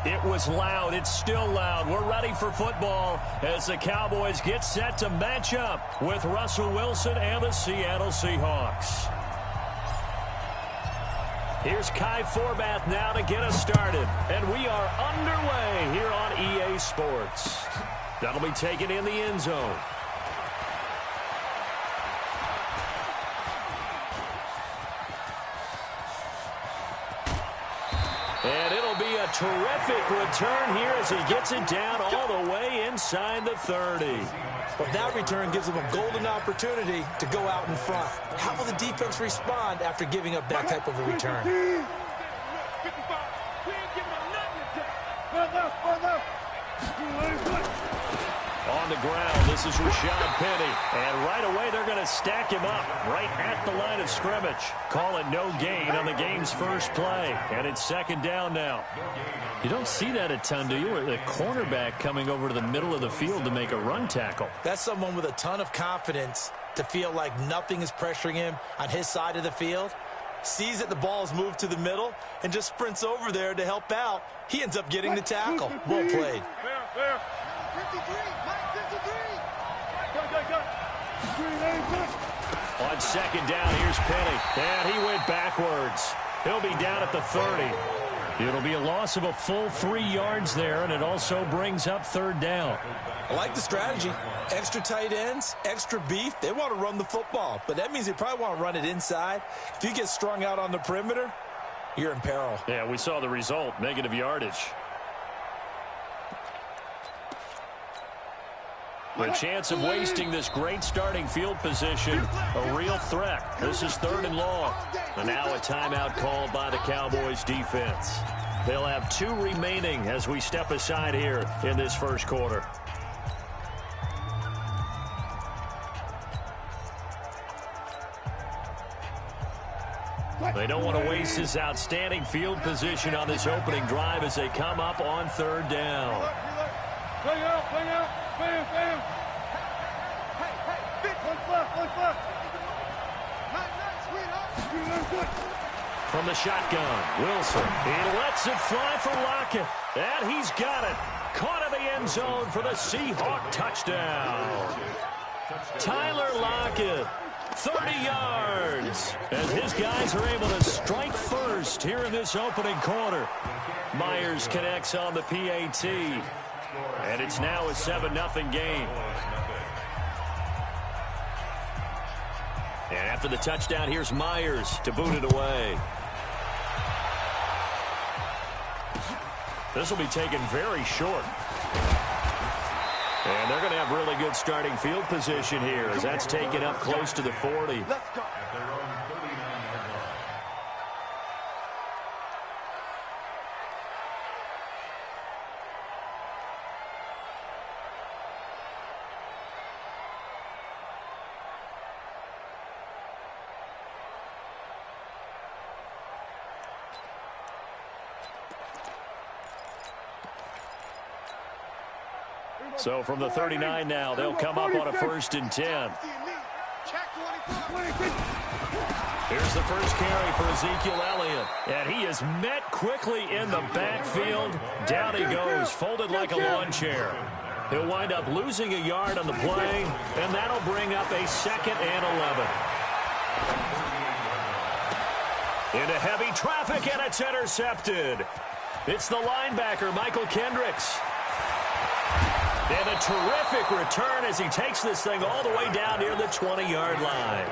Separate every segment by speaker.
Speaker 1: It was loud. It's still loud. We're ready for football as the Cowboys get set to match up with Russell Wilson and the Seattle Seahawks. Here's Kai Forbath now to get us started. And we are underway here on EA Sports. That'll be taken in the end zone. And it'll be a terrific return here as he gets it down all the way inside the 30.
Speaker 2: Well, that return gives them a golden opportunity to go out in front. How will the defense respond after giving up that type of a return?
Speaker 1: On the ground, this is Rashad Penny. And right away, they're going to stack him up right at the line of scrimmage. Call it no gain on the game's first play. And it's second down now. You don't see that a ton, do you? Or the cornerback coming over to the middle of the field to make a run tackle.
Speaker 2: That's someone with a ton of confidence to feel like nothing is pressuring him on his side of the field. Sees that the ball is moved to the middle and just sprints over there to help out. He ends up getting the tackle. Well played.
Speaker 1: On second down, here's Penny. And he went backwards. He'll be down at the 30. It'll be a loss of a full 3 yards there, and it also brings up third down.
Speaker 2: I like the strategy. Extra tight ends, extra beef. They want to run the football, but that means they probably want to run it inside. If you get strung out on the perimeter, you're in peril.
Speaker 1: Yeah, we saw the result, negative yardage. The chance of wasting this great starting field position, a real threat. This is third and long. And now a timeout called by the Cowboys defense. They'll have 2 remaining as we step aside here in this first quarter. They don't want to waste this outstanding field position on this opening drive as they come up on third down.
Speaker 3: Play out, play out, bam, bam. Hey, look left.
Speaker 1: From the shotgun, Wilson. He lets it fly for Lockett. And he's got it. Caught in the end zone for the Seahawk touchdown. Tyler Lockett, 30 yards. As his guys are able to strike first here in this opening quarter. Myers connects on the PAT. And it's now a 7-0 game. And after the touchdown, here's Myers to boot it away. This will be taken very short. And they're going to have really good starting field position here as that's taken up close to the 40. So from the 39 now, they'll come up on a 1st and 10. Here's the first carry for Ezekiel Elliott. And he is met quickly in the backfield. Down he goes, folded like a lawn chair. He'll wind up losing a yard on the play, and that'll bring up a 2nd and 11. Into heavy traffic, and it's intercepted. It's the linebacker, Michael Kendricks. And a terrific return as he takes this thing all the way down near the 20-yard line.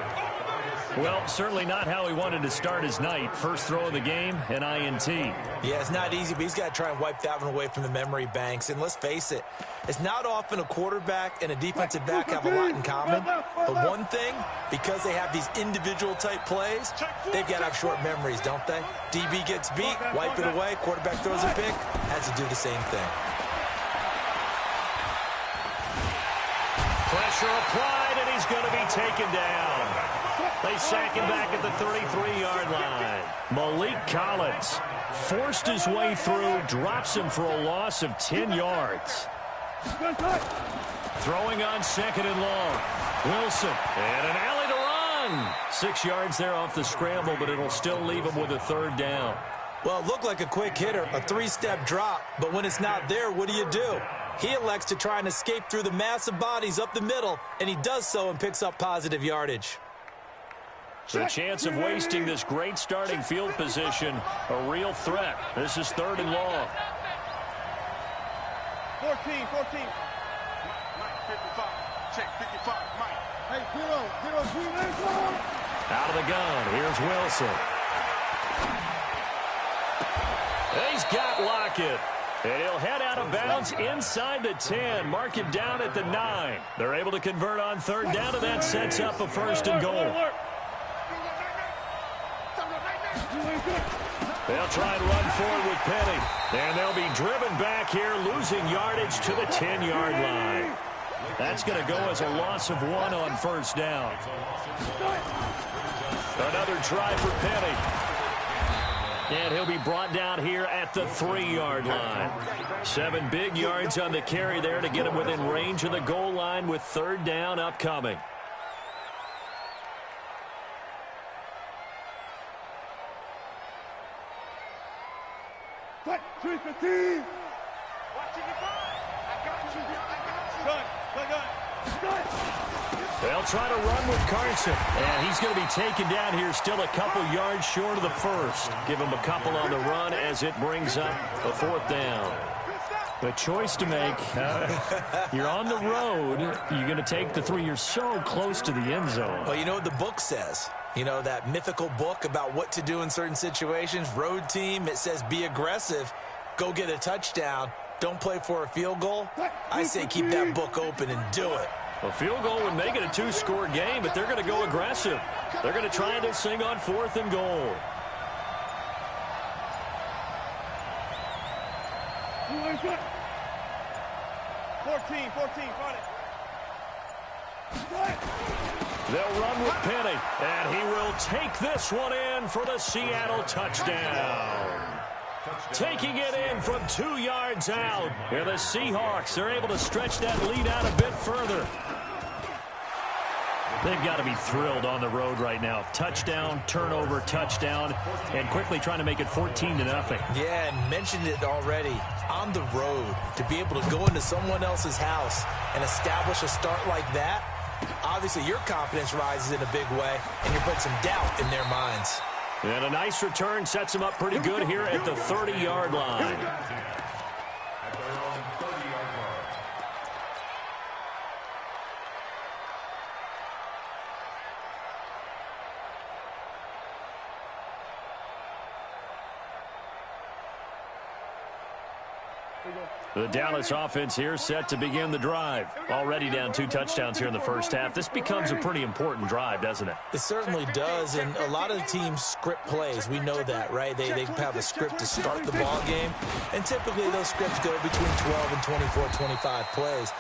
Speaker 1: Well, certainly not how he wanted to start his night. First throw of the game, an INT.
Speaker 2: Yeah, it's not easy, but he's got to try and wipe that one away from the memory banks. And let's face it, it's not often a quarterback and a defensive back have a lot in common. But one thing, because they have these individual type plays, they've got to have short memories, don't they? DB gets beat, wipe it away, quarterback throws a pick, has to do the same thing.
Speaker 1: Pressure applied, and he's going to be taken down. They sack him back at the 33-yard line. Malik Collins forced his way through, drops him for a loss of 10 yards. Throwing on 2nd and long. Wilson, and an alley to run. 6 yards there off the scramble, but it'll still leave him with a 3rd down.
Speaker 2: Well, it looked like a quick hitter, a three-step drop, but when it's not there, what do? He elects to try and escape through the massive bodies up the middle, and he does so and picks up positive yardage.
Speaker 1: The chance of wasting this great starting field position, a real threat. This is 3rd and long.
Speaker 3: 14. Mike, 55. Check 55, Mike. Hey, 0.
Speaker 1: Out of the gun, here's Wilson. He's got Lockett. And he'll head out of bounds inside the 10. Mark him down at the 9. They're able to convert on 3rd down, and that sets up a 1st and goal. They'll try and run forward with Penny. And they'll be driven back here, losing yardage to the 10-yard line. That's going to go as a loss of 1 on 1st down. Another try for Penny. And he'll be brought down here at the 3-yard line. 7 big yards on the carry there to get him within range of the goal line with 3rd down upcoming.
Speaker 3: Cut, 315. Watching it back. I got you.
Speaker 1: They'll try to run with Carson. And he's going to be taken down here still a couple yards short of the 1st. Give him a couple on the run as it brings up a 4th down. The choice to make. You're on the road. You're going to take the 3. You're so close to the end zone.
Speaker 2: Well, you know what the book says. You know, that mythical book about what to do in certain situations. Road team, it says be aggressive. Go get a touchdown. Don't play for a field goal. I say keep that book open and do it.
Speaker 1: A field goal would make it a 2-score game, but they're going to go aggressive. They're going to try this thing on 4th and goal.
Speaker 3: Good. 14, got it.
Speaker 1: They'll run with Penny, and he will take this one in for the Seattle touchdown. Taking it in from 2 yards out. And the Seahawks are able to stretch that lead out a bit further. They've got to be thrilled on the road right now. Touchdown, turnover, touchdown, and quickly trying to make it 14-0.
Speaker 2: Yeah, and mentioned it already. On the road, to be able to go into someone else's house and establish a start like that, obviously your confidence rises in a big way, and you're putting some doubt in their minds.
Speaker 1: And a nice return sets him up pretty good here at the 30-yard line. The Dallas offense here set to begin the drive. Already down 2 touchdowns here in the first half. This becomes a pretty important drive, doesn't it?
Speaker 2: It certainly does, and a lot of the teams script plays. We know that, right? They have a script to start the ball game, and typically those scripts go between 12 and 24, 25 plays.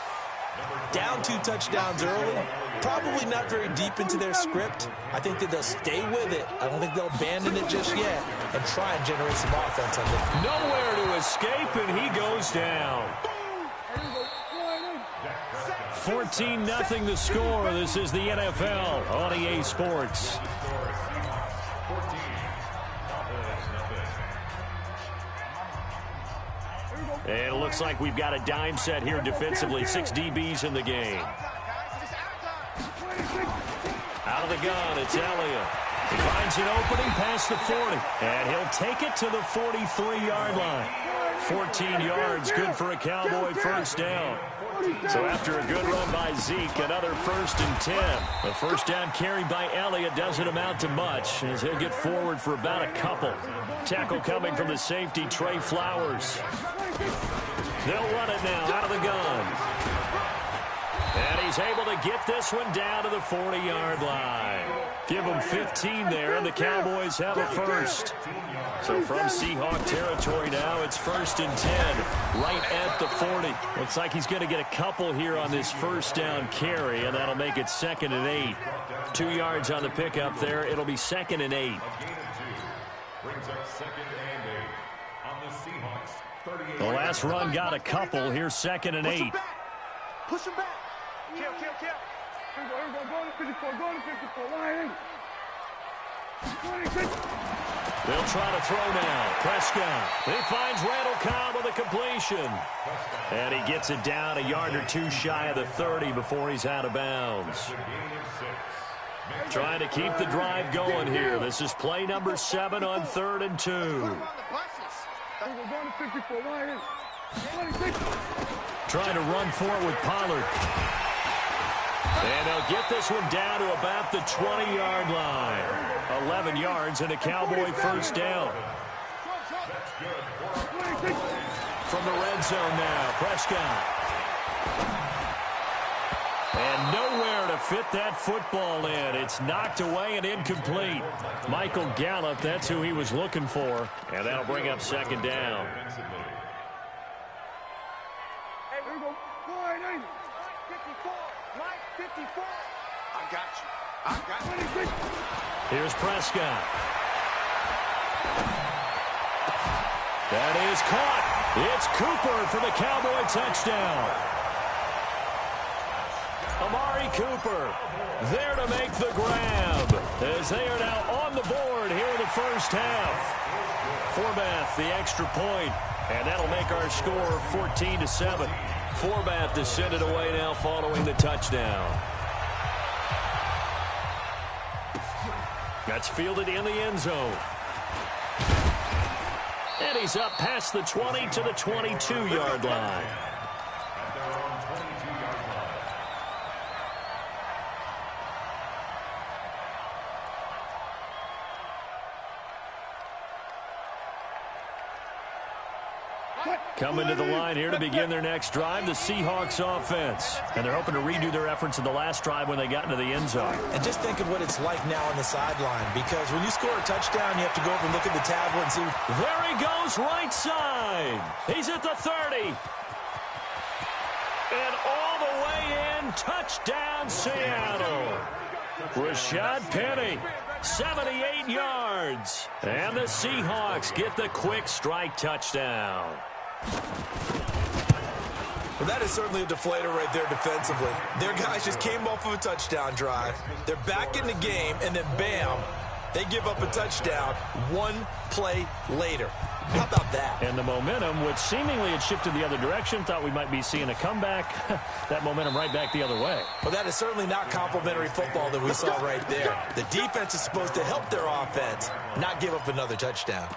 Speaker 2: Down 2 touchdowns early, probably not very deep into their script. I think that they'll stay with it. I don't think they'll abandon it just yet and try and generate some offense on it.
Speaker 1: Nowhere to escape, and he goes down. 14-0 the score. This is the NFL on EA Sports. And it looks like we've got a dime set here defensively. 6 DBs in the game. Out of the gun, it's Elliott. He finds an opening past the 40. And he'll take it to the 43-yard line. 14 yards, good for a Cowboy first down. So after a good run by Zeke, another 1st and 10. The first down carry by Elliott doesn't amount to much as he'll get forward for about a couple. Tackle coming from the safety, Trey Flowers. They'll run it now out of the gun. And he's able to get this one down to the 40-yard line. Give them 15 there, and the Cowboys have a first. So from Seahawk territory now, it's 1st and 10, right at the 40. Looks like he's going to get a couple here on this first down carry, and that'll make it 2nd and 8. 2 yards on the pickup there. It'll be 2nd and 8. The last run got a couple. Here's 2nd and 8.
Speaker 3: Push him back. Kill. Here we go. Go to 54. Line in. 26.
Speaker 1: They'll try to throw now. Prescott. He finds Randall Cobb with a completion. And he gets it down a yard or two shy of the 30 before he's out of bounds. Trying to keep the drive going here. This is play number 7 on 3rd and 2. Trying to run for it with Pollard. And they'll get this one down to about the 20-yard line. 11 yards and a Cowboy first down. From the red zone now, Prescott. And nowhere to fit that football in. It's knocked away and incomplete. Michael Gallup, that's who he was looking for. And that'll bring up second down.
Speaker 3: Hey, here we go. 54. Mike, 54. I got you.
Speaker 1: Here's Prescott. That is caught. It's Cooper for the Cowboy touchdown. Amari Cooper there to make the grab as they are now on the board here in the first half. Forbath the extra point, and that'll make our score 14-7. Forbath to send it away now following the touchdown. That's fielded in the end zone. And he's up past the 20 to the 22-yard line. Coming to the line here to begin their next drive, the Seahawks offense. And they're hoping to redo their efforts in the last drive when they got into the end zone.
Speaker 2: And just think of what it's like now on the sideline, because when you score a touchdown, you have to go over and look at the tablet and see.
Speaker 1: There he goes, right side. He's at the 30. And all the way in, touchdown Seattle. Rashad Penny, 78 yards. And the Seahawks get the quick strike touchdown.
Speaker 2: Well, that is certainly a deflator right there defensively. Their guys just came off of a touchdown drive. They're back in the game, and then bam, they give up a touchdown one play later. How about that?
Speaker 1: And the momentum, which seemingly had shifted the other direction, thought we might be seeing a comeback. That momentum right back the other way.
Speaker 2: Well, that is certainly not complimentary football that we saw right there. The defense is supposed to help their offense, not give up another touchdown.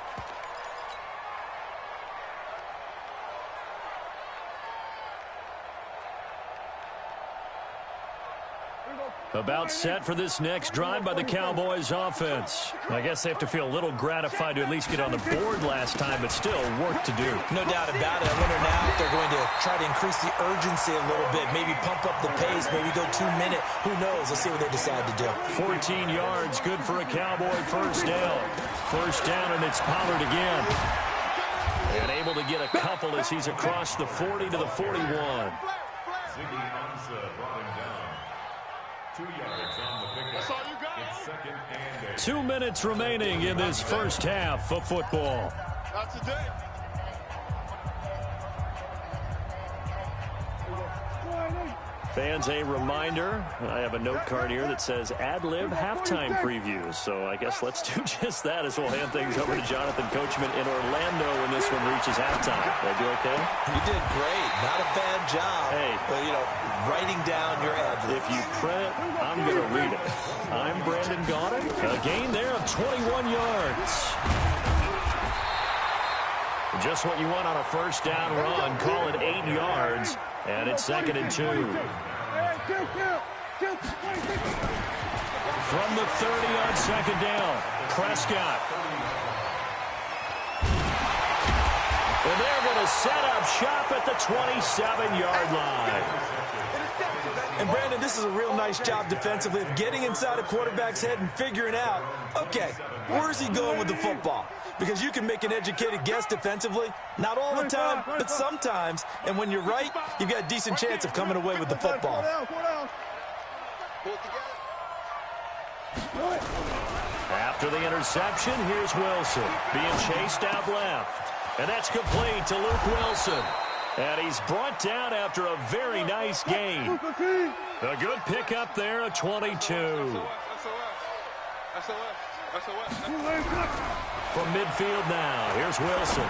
Speaker 1: About set for this next drive by the Cowboys offense. I guess they have to feel a little gratified to at least get on the board last time, but still work to do.
Speaker 2: No doubt about it. I wonder now if they're going to try to increase the urgency a little bit, maybe pump up the pace, maybe go 2-minute. Who knows? Let's see what they decide to do.
Speaker 1: 14 yards, good for a Cowboy first down. First down, and it's Pollard again. And able to get a couple as he's across the 40 to the 41.
Speaker 3: 2 yards on the pickup. That's all you got. It's 2nd and 8.
Speaker 1: 2 minutes remaining in this first half of football.
Speaker 3: Not today.
Speaker 1: Fans, a reminder, I have a note card here that says ad-lib halftime previews. So I guess let's do just that as we'll hand things over to Jonathan Coachman in Orlando when this one reaches halftime. Did I do okay?
Speaker 2: You did great. Not a bad job.
Speaker 1: Hey.
Speaker 2: But, you know, writing down your ad-libs.
Speaker 1: If you print it, I'm going to read it. I'm Brandon Gaudin. A gain there of 21 yards. Just what you want on a first down run. Call it 8 yards. And it's 2nd and 2. From the 30 on 2nd down, Prescott. And they're going to set up shop at the 27-yard line.
Speaker 2: And, Brandon, this is a real nice job defensively of getting inside a quarterback's head and figuring out, okay, where's he going with the football? Because you can make an educated guess defensively, not all the time, but sometimes. And when you're right, you've got a decent chance of coming away with the football.
Speaker 1: After the interception, here's Wilson being chased out left. And that's complete to Luke Wilson. And he's brought down after a very nice gain. A good pickup there, a 22. From midfield now, here's Wilson.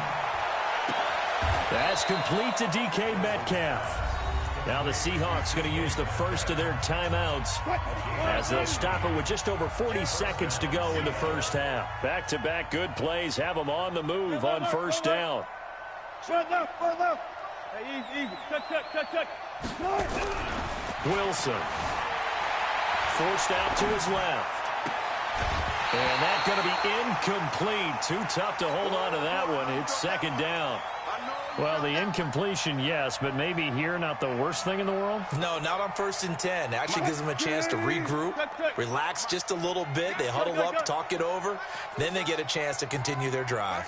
Speaker 1: That's complete to DK Metcalf. Now the Seahawks going to use the first of their timeouts as they'll stop it with just over 40 seconds to go in the first half. Back-to-back good plays have them on the move on first down. Wilson forced out to his left. And that's going to be incomplete. Too tough to hold on to that one. It's second down. Well, the incompletion, yes, but maybe here not the worst thing in the world?
Speaker 2: No, not on 1st and 10. Actually gives them a chance to regroup, relax just a little bit. They huddle up, talk it over. Then they get a chance to continue their drive.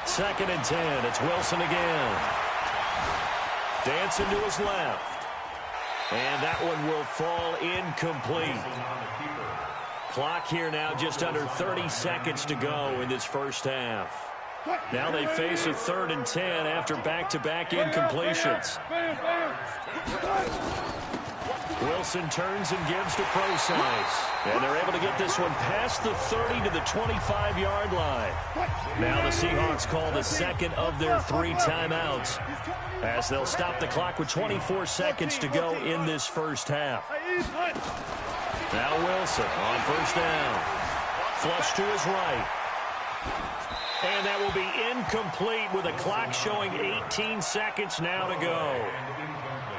Speaker 1: 2nd and 10. It's Wilson again. Dancing to his left. And that one will fall incomplete. Clock here now just under 30 seconds to go in this first half. Now they face a 3rd and 10 after back-to-back incompletions. Wilson turns and gives to Procise. And they're able to get this one past the 30 to the 25-yard line. Now the Seahawks call the second of their 3 timeouts as they'll stop the clock with 24 seconds to go in this first half. Now Wilson on first down. Flush to his right. And that will be incomplete with the clock showing 18 seconds now to go.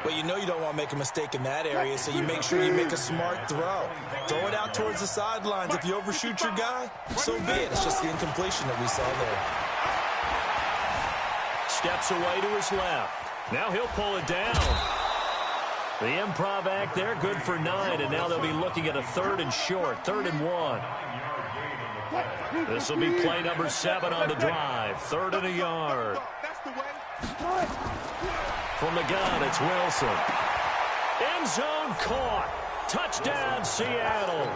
Speaker 2: Well, you know you don't want to make a mistake in that area, so you make sure you make a smart throw. Throw it out towards the sidelines. If you overshoot your guy, so be it. It's just the incompletion that we saw there.
Speaker 1: Steps away to his left. Now he'll pull it down. The improv act there, good for 9, and now they'll be looking at a 3rd and short, 3rd and 1. This will be play number 7 on the drive, 3rd and a yard. From the gun, it's Wilson. End zone caught. Touchdown, Seattle.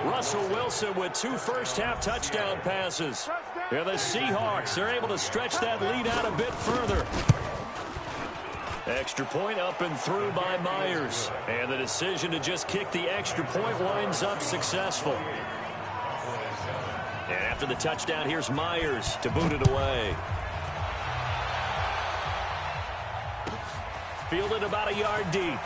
Speaker 1: Russell Wilson with 2 first-half touchdown passes. And the Seahawks, they're able to stretch that lead out a bit further. Extra point up and through by Myers. And the decision to just kick the extra point winds up successful. And after the touchdown, here's Myers to boot it away. Fielded about a yard deep.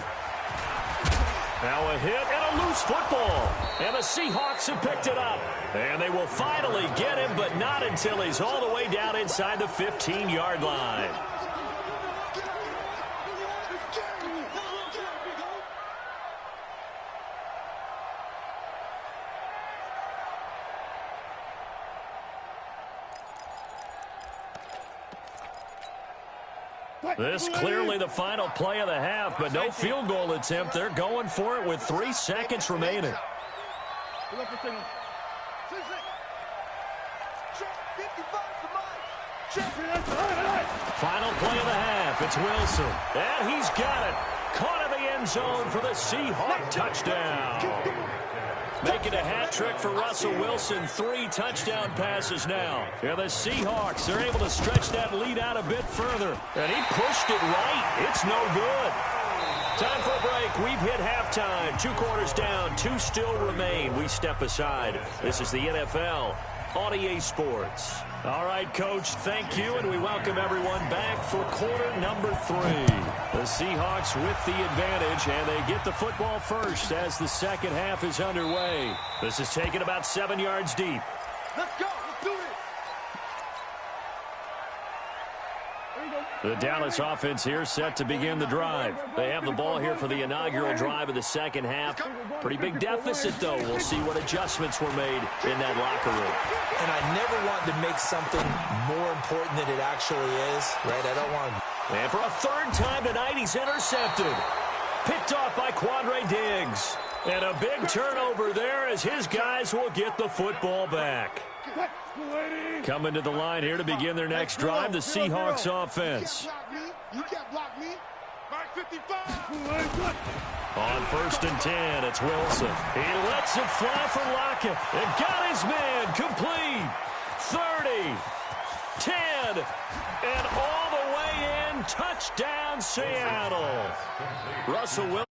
Speaker 1: Now a hit and a loose football. And the Seahawks have picked it up. And they will finally get him, but not until he's all the way down inside the 15-yard line. This clearly the final play of the half, but no field goal attempt. They're going for it with 3 seconds remaining. Final play of the half. It's Wilson. And he's got it. Caught in the end zone for the Seahawk touchdown. Making a hat trick for Russell Wilson. 3 touchdown passes now. And the Seahawks are able to stretch that lead out a bit further. And he pushed it right. It's no good. Time for a break. We've hit halftime. 2 quarters down. 2 still remain. We step aside. This is the NFL on EA Sports. All right, Coach, thank you, and we welcome everyone back for quarter number 3. The Seahawks with the advantage, and they get the football first as the second half is underway. This is taken about 7 yards deep.
Speaker 3: Let's go. Let's do it.
Speaker 1: The Dallas offense here set to begin the drive. They have the ball here for the inaugural drive of the second half. Pretty big deficit, though. We'll see what adjustments were made in that locker room.
Speaker 2: And I never want to make something more important than it actually is, right? I don't want to.
Speaker 1: And for a 3rd time tonight, he's intercepted. Picked off by Quandre Diggs. And a big turnover there as his guys will get the football back. Coming to the line here to begin their next drive, the Seahawks offense.
Speaker 3: You can't block me. Mark 55.
Speaker 1: On 1st and 10, it's Wilson. He lets it fly for Lockett. And got his man complete. 30, 10, and all the way in. Touchdown, Seattle. Russell Wilson.